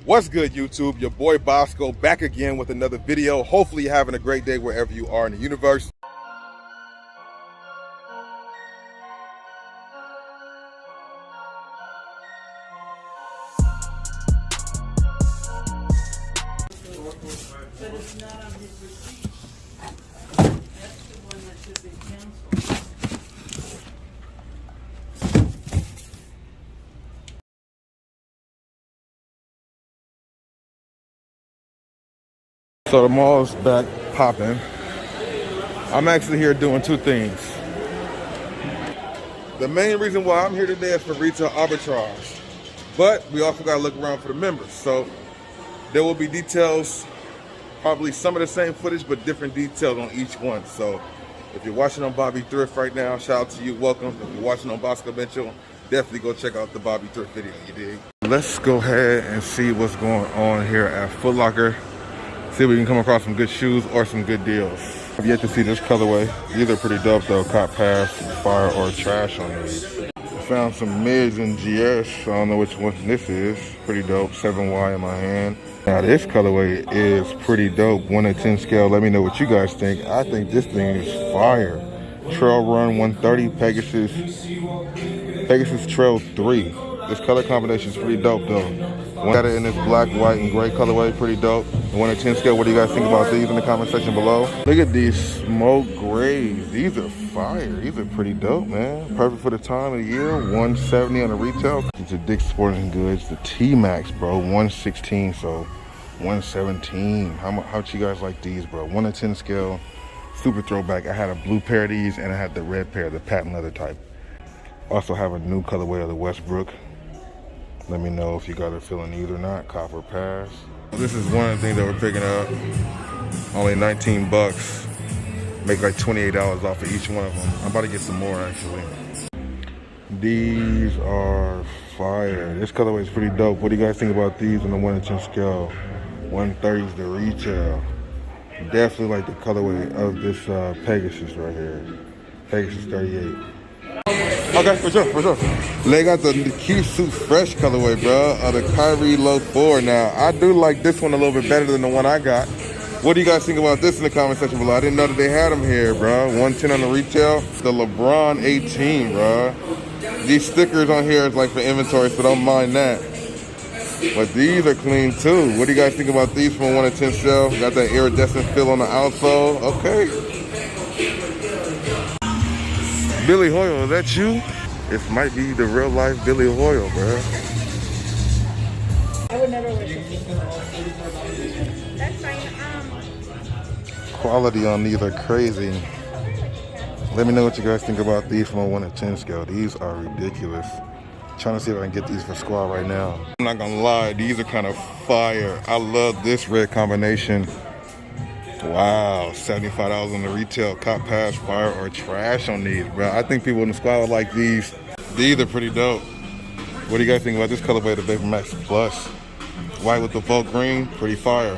What's good, YouTube? Your boy Bossco back again with another video. Hopefully you're having a great day wherever you are in the universe. But it's not on his receipt. That's the one that should be canceled. So the mall's back popping. I'm actually here doing two things. The main reason why I'm here today is for retail arbitrage. But we also gotta look around for the members. So there will be details, probably some of the same footage, but different details on each one. So if you're watching on Bobby Thrift right now, shout out to you, welcome. If you're watching on Bossco Mitchell, definitely go check out the Bobby Thrift video, you dig? Let's go ahead and see what's going on here at Foot Locker. See if we can come across some good shoes or some good deals. I've yet to see this colorway. These are pretty dope though. Cop pass, fire, or trash on these. I found some mids in GS. I don't know which one this is. Pretty dope. 7Y in my hand. Now this colorway is pretty dope. 1 to 10 scale. Let me know what you guys think. I think this thing is fire. Trail Run 130 Pegasus Trail 3. This color combination is pretty dope though. Got it in this black, white, and gray colorway, pretty dope. 1 to 10 scale, what do you guys think about these in the comment section below? Look at these smoke grays. These are fire. These are pretty dope, man. Perfect for the time of the year. 170 on the retail. These are Dick's Sporting Goods. The T-Max, bro, 116, so 117. How much you guys like these, bro? 1 to 10 scale, super throwback. I had a blue pair of these, and I had the red pair, the patent leather type. Also have a new colorway of the Westbrook. Let me know if you guys are feeling these or not. Copper pass. This is one of the things that we're picking up. Only 19 bucks. Make like $28 off of each one of them. I'm about to get some more actually. These are fire. This colorway is pretty dope. What do you guys think about these on the 1 to 10 scale? 130 is the retail. Definitely like the colorway of this Pegasus right here. Pegasus 38. Okay, for sure. They got the cute suit fresh colorway, bro, of the Kyrie Low 4. Now, I do like this one a little bit better than the one I got. What do you guys think about this in the comment section below? I didn't know that they had them here, bro. 110 on the retail. The LeBron 18, bro. These stickers on here is like for inventory, so don't mind that. But these are clean too. What do you guys think about these from a 1 to 10 scale? Got that iridescent feel on the outsole. Okay. Billy Hoyle, is that you? This might be the real life Billy Hoyle, bro. I would never wish it. That's fine. Quality on these are crazy. Let me know what you guys think about these from a 1 to 10 scale. These are ridiculous. I'm trying to see if I can get these for squad right now. I'm not gonna lie, these are kind of fire. I love this red combination. Wow, $75 on the retail. Cop pass, fire, or trash on these, bro. I think people in the squad would like these. These are pretty dope. What do you guys think about this colorway, the Vapor Max Plus? White with the Volt green, pretty fire.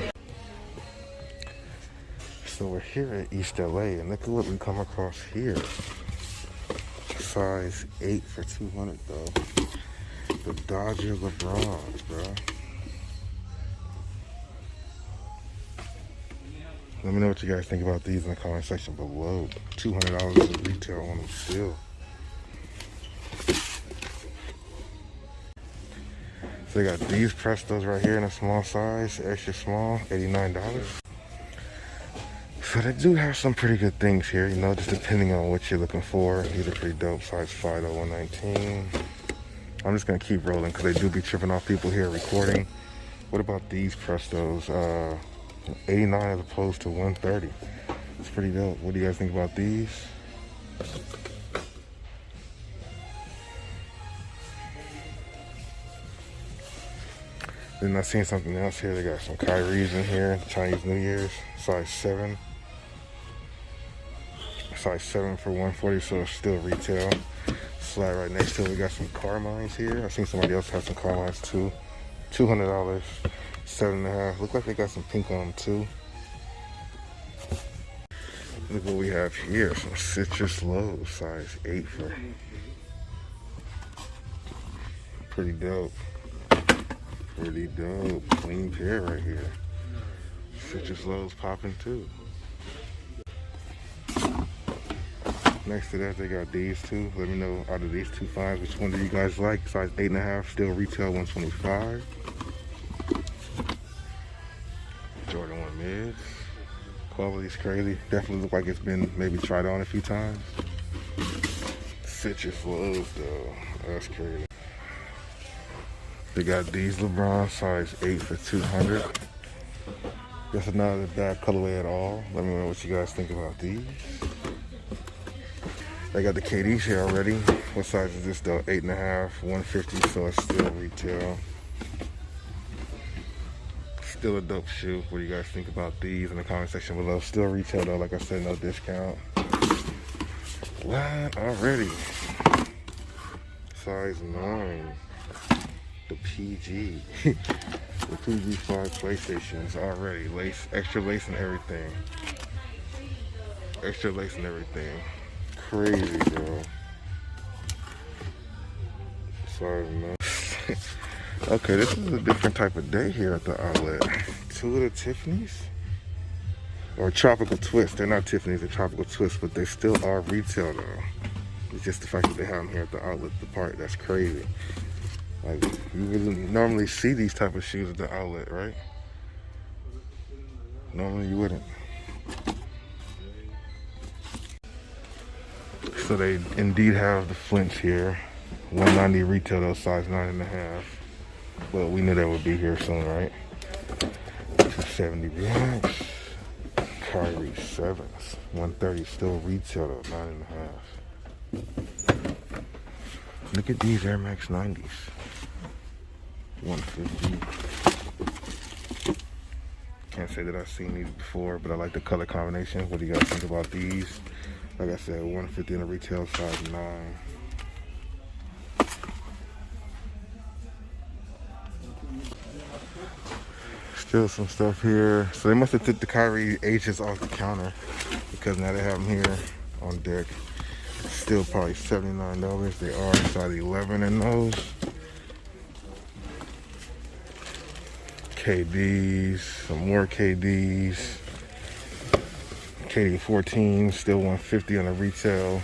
So we're here at East LA, and look at what we come across here. Size 8 for $200 though. The Dodger LeBrons, bro. Let me know what you guys think about these in the comment section below. $200 at retail on them still. So they got these Prestos right here in a small size, extra small, $89. So they do have some pretty good things here, you know, just depending on what you're looking for. These are pretty dope, size 5 to 119. I'm just gonna keep rolling because they do be tripping off people here recording. What about these Prestos? 89 as opposed to 130. It's pretty dope. What do you guys think about these? Then I seen something else here. They got some Kyrie's in here. Chinese New Year's. Size 7. Size 7 for 140, so it's still retail. Slide right next to it. We got some Carmines here. I seen somebody else have some Carmines too. $200. 7.5. Look like they got some pink on them too. Look what we have here. Some Citrus Lows, size 8 for pretty dope. Pretty dope. Clean pair right here. Citrus lows popping too. Next to that, they got these two. Let me know out of these two finds which one do you guys like. Size 8.5, still retail 125. Jordan 1 mids. Quality's crazy. Definitely look like it's been maybe tried on a few times. Citrus lows though. That's crazy. They got these LeBron size 8 for 200. That's another bad colorway at all. Let me know what you guys think about these. They got the KDs here already. What size is this though? 8.5, 150, so it's still retail. Still a dope shoe. What do you guys think about these in the comment section below? Still retail though, like I said, no discount. What? Already. Size 9. The PG. The PG5 PlayStations already. Lace, extra lace and everything. Extra lace and everything. Crazy, bro. Sorry, man. Okay, this is a different type of day here at the outlet. Two of the Tiffany's? Or Tropical Twist. They're not Tiffany's, they're Tropical Twist, but they still are retail though. It's just the fact that they have them here at the outlet, the part that's crazy. Like, you wouldn't normally see these type of shoes at the outlet, right? Normally you wouldn't. So they indeed have the Flints here. 190 retail though, size 9.5. Well, we knew that would be here soon, right? 270 BOSSCO. Kyrie 7s. 130 still retail though, 9.5. Look at these Air Max 90s. 150. Can't say that I've seen these before, but I like the color combination. What do you guys think about these? Like I said, 150 in the retail, size 9. Still some stuff here. So they must have took the Kyrie H's off the counter because now they have them here on deck. Still probably $79. They are size 11 in those. KDs, some more KDs. KD 14, still 150 on the retail.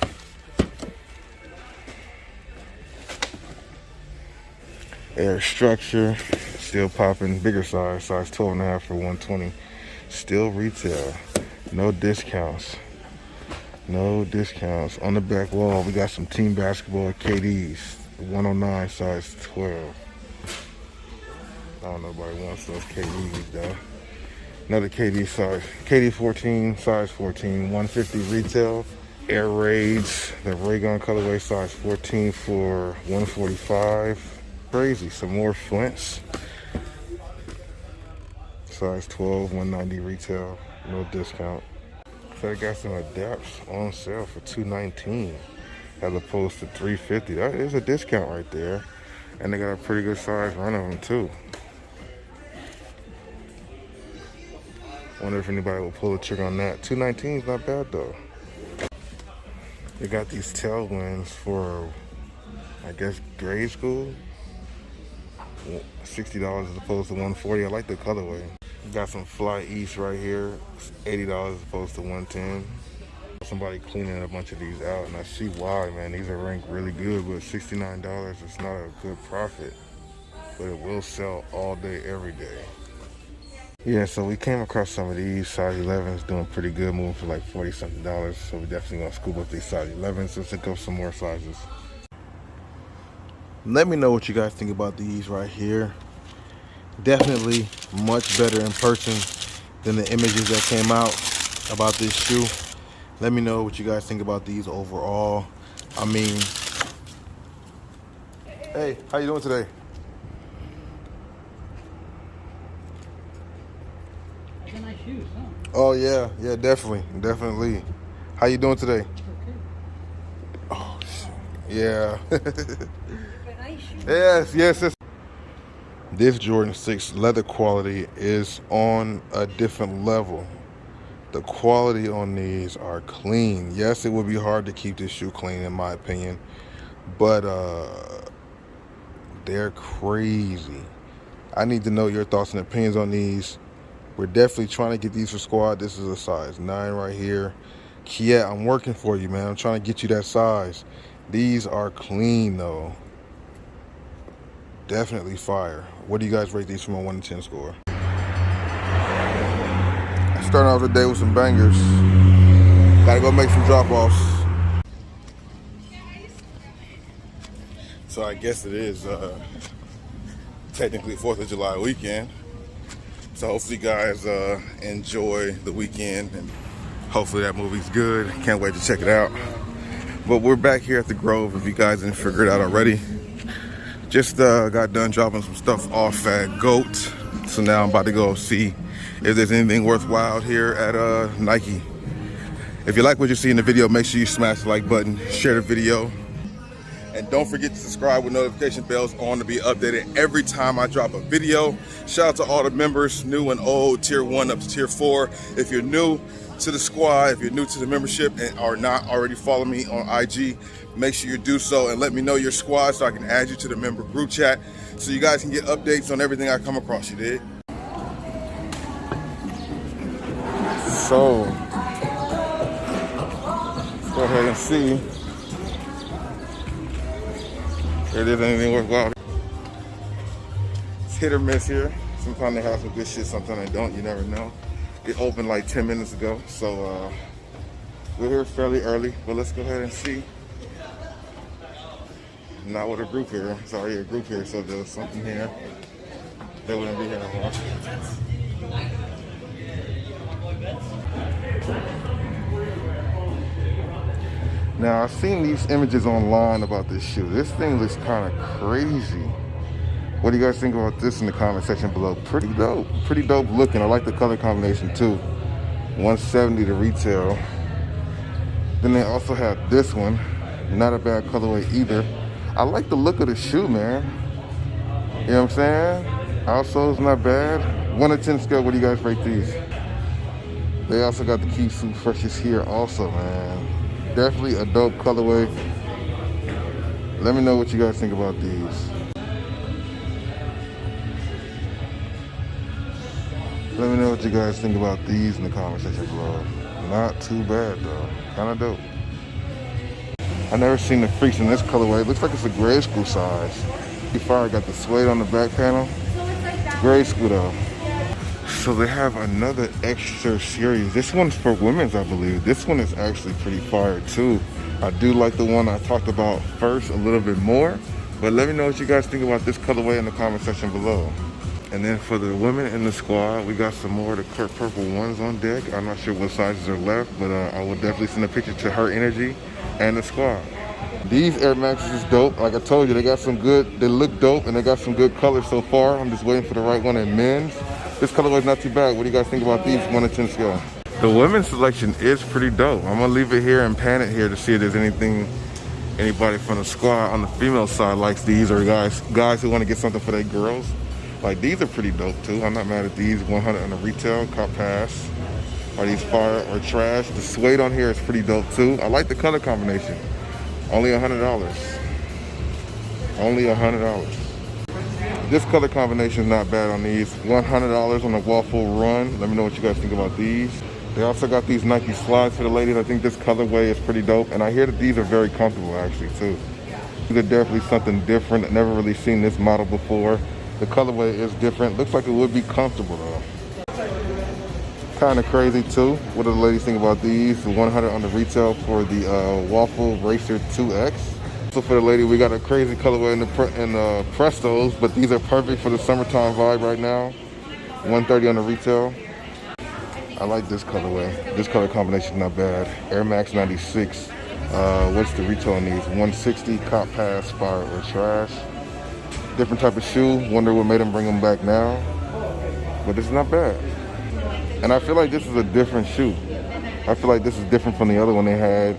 Air Structure, still popping, bigger size 12.5 for 120. Still retail, no discounts. No discounts. On the back wall, we got some team basketball KDs, 109, size 12. I don't know, nobody wants those KDs though. Another KD size, KD 14, size 14, 150 retail. Air Raids, the Raygun colorway, size 14 for 145. Crazy, some more Flints. Size 12, 190 retail, no discount. So they got some Adapts on sale for $219 as opposed to $350. That is a discount right there. And they got a pretty good size run of them too. Wonder if anybody will pull the trigger on that. $219 is not bad though. They got these tailwinds for, I guess, grade school. $60 as opposed to $140. I like the colorway. Got some Fly East right here. It's $80 as opposed to $110. Somebody cleaning a bunch of these out, and I see why, man. These are ranked really good, but $69, it's not a good profit. But it will sell all day, every day. Yeah, so we came across some of these size 11s doing pretty good, moving for like $40-something. So we definitely gonna scoop up these size 11s. Let's look up some more sizes. Let me know what you guys think about these right here. Definitely much better in person than the images that came out about this shoe. Let me know what you guys think about these overall. I mean, hey, how you doing today? Nice shoes, huh? Oh yeah, yeah, definitely. How you doing today? Okay. Oh shit. Yeah. Nice shoes. Yes. This Jordan 6 leather quality is on a different level. The quality on these are clean. Yes, it would be hard to keep this shoe clean in my opinion, but they're crazy. I need to know your thoughts and opinions on these. We're definitely trying to get these for squad. This is a size 9 right here. Kia, I'm working for you, man. I'm trying to get you that size. These are clean, though. Definitely fire. What do you guys rate these from a 1 to 10 score? Starting off the day with some bangers. Gotta go make some drop-offs. So I guess it is technically 4th of July weekend. So hopefully you guys enjoy the weekend, and hopefully that movie's good. Can't wait to check it out. But we're back here at the Grove, if you guys didn't figure it out already. Just got done dropping some stuff off at GOAT. So now I'm about to go see if there's anything worthwhile here at Nike. If you like what you see in the video, make sure you smash the like button, share the video, and don't forget to subscribe with notification bells on to be updated every time I drop a video. Shout out to all the members, new and old, tier 1 up to tier 4. If you're new to the squad, if you're new to the membership and are not already following me on IG, make sure you do so and let me know your squad so I can add you to the member group chat so you guys can get updates on everything I come across, you dig? So, let's go ahead and see if there's anything worthwhile. It's hit or miss here. Sometimes they have some good shit, sometimes they don't, you never know. It opened like 10 minutes ago, so we're here fairly early, but let's go ahead and see. Not with a group here, it's already a group here, so there's something here. They wouldn't be here no more. Now, I've seen these images online about this shoe. This thing looks kind of crazy. What do you guys think about this in the comment section below? Pretty dope looking. I like the color combination too. $170 to retail. Then they also have this one. Not a bad colorway either. I like the look of the shoe, man. You know what I'm saying? Outsole's not bad. 1 to 10 scale, what do you guys rate these? They also got the Keep Super Freshes here also, man. Definitely a dope colorway. Let me know what you guys think about these. Let me know what you guys think about these in the comment section below. Not too bad though. Kind of dope. I never seen the freaks in this colorway. It looks like it's a grade school size. Fire got the suede on the back panel. Grade school though. So they have another extra series. This one's for women's, I believe. This one is actually pretty fire too. I do like the one I talked about first a little bit more. But let me know what you guys think about this colorway in the comment section below. And then for the women in the squad, we got some more of the Kurt Purple ones on deck. I'm not sure what sizes are left, but I will definitely send a picture to Her Energy and the squad. These Air Maxes is dope. Like I told you, they got some good, they look dope and they got some good colors so far. I'm just waiting for the right one in men's. This colorway is not too bad. What do you guys think about these 1 to 10 scale? The women's selection is pretty dope. I'm gonna leave it here and pan it here to see if there's anybody from the squad on the female side likes these, or guys who want to get something for their girls. Like these are pretty dope too. I'm not mad at these. 100 on the retail, cop pass. Are these fire or trash? The suede on here is pretty dope too. I like the color combination. Only $100. Only $100. This color combination is not bad on these. $100 on the Waffle Run. Let me know what you guys think about these. They also got these Nike slides for the ladies. I think this colorway is pretty dope. And I hear that these are very comfortable actually too. These are definitely something different. I've never really seen this model before. The colorway is different. Looks like it would be comfortable though. Kind of crazy too. What do the ladies think about these? 100 on the retail for the Waffle Racer 2X. So for the lady, we got a crazy colorway in the Prestos, but these are perfect for the summertime vibe right now. 130 on the retail. I like this colorway. This color combination is not bad. Air Max 96. What's the retail on these? 160. Cop pass, fire or trash. Different type of shoe. Wonder what made them bring them back now. But it's not bad. And I feel like this is a different shoe. I feel like this is different from the other one they had.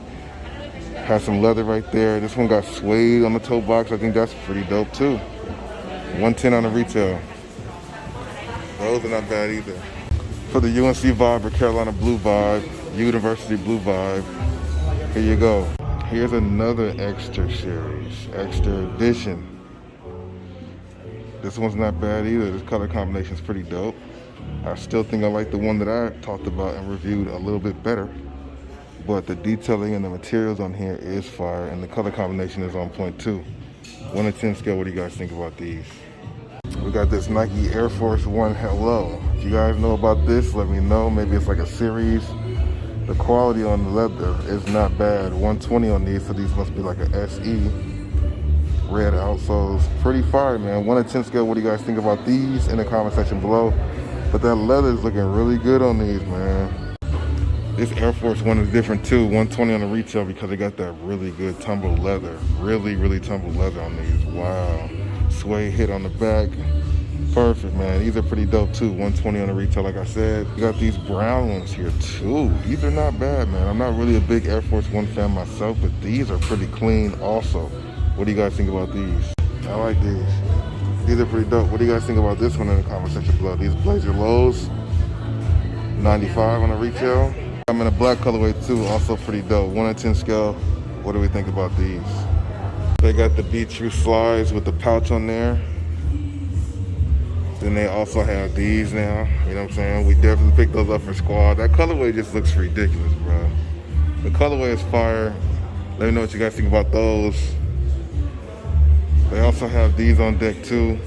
Has some leather right there. This one got suede on the toe box. I think that's pretty dope too. 110 on the retail. Those are not bad either. For the UNC vibe or Carolina blue vibe, University blue vibe, here you go. Here's another extra series, extra edition. This one's not bad either. This color combination is pretty dope. I still think I like the one that I talked about and reviewed a little bit better. But the detailing and the materials on here is fire, and the color combination is on point too. 1 to 10 scale, what do you guys think about these? We got this Nike Air Force One Hello. If you guys know about this, let me know. Maybe it's like a series. The quality on the leather is not bad. 120 on these, so these must be like a SE. Red outsoles. Pretty fire, man. 1 to 10 scale, what do you guys think about these in the comment section below? But that leather is looking really good on these, man. This Air Force One is different too. 120 on the retail because they got that really good tumbled leather. Really tumbled leather on these. Wow. Suede hit on the back. Perfect, man. These are pretty dope too. 120 on the retail, like I said. You got these brown ones here too. These are not bad, man. I'm not really a big Air Force One fan myself, but these are pretty clean also. What do you guys think about these? I like these. These are pretty dope. What do you guys think about this one in the comment section below? These Blazer Lows, 95 on the retail. I'm in a black colorway too, also pretty dope. 1 to 10 scale. What do we think about these? They got the Be True slides with the pouch on there. Then they also have these now. You know what I'm saying? We definitely picked those up for squad. That colorway just looks ridiculous, bro. The colorway is fire. Let me know what you guys think about those. They also have these on deck too.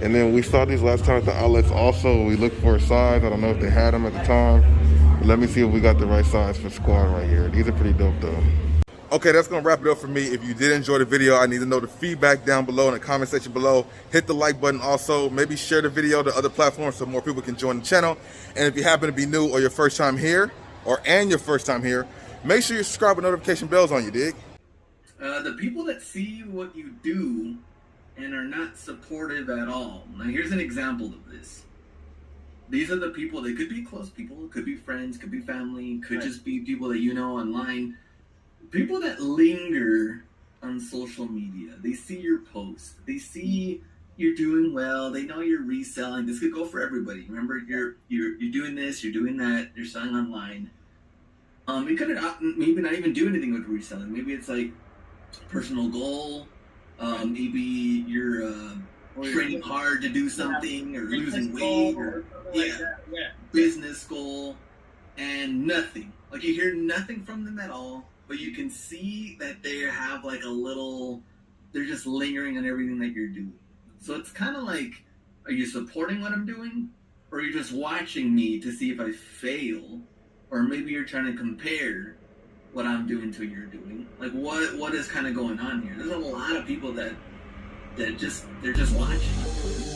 And then we saw these last time at the outlets also. We looked for a size. I don't know if they had them at the time. But let me see if we got the right size for squad right here. These are pretty dope though. Okay, that's gonna wrap it up for me. If you did enjoy the video, I need to know the feedback down below in the comment section below. Hit the like button also. Maybe share the video to other platforms so more people can join the channel. And if you happen to be new or your first time here, make sure you subscribe with notification bells on, you dig? The people that see what you do and are not supportive at all. Now here's an example of this. These are the people, they could be close people, could be friends, could be family, could just be people that you know online. People that linger on social media. They see your post. They see you're doing well. They know you're reselling. This could go for everybody. Remember, you're doing this, you're doing that, you're selling online. You could maybe not even do anything with reselling. Maybe it's like personal goal. Maybe you're training hard to do something or losing weight or business goal, and nothing. Like you hear nothing from them at all, but you can see that they have like a little. They're just lingering on everything that you're doing. So it's kind of like, are you supporting what I'm doing, or are you just watching me to see if I fail, or maybe you're trying to compare what I'm doing to what you're doing? Like what is kind of going on here? There's a lot of people that they're just watching.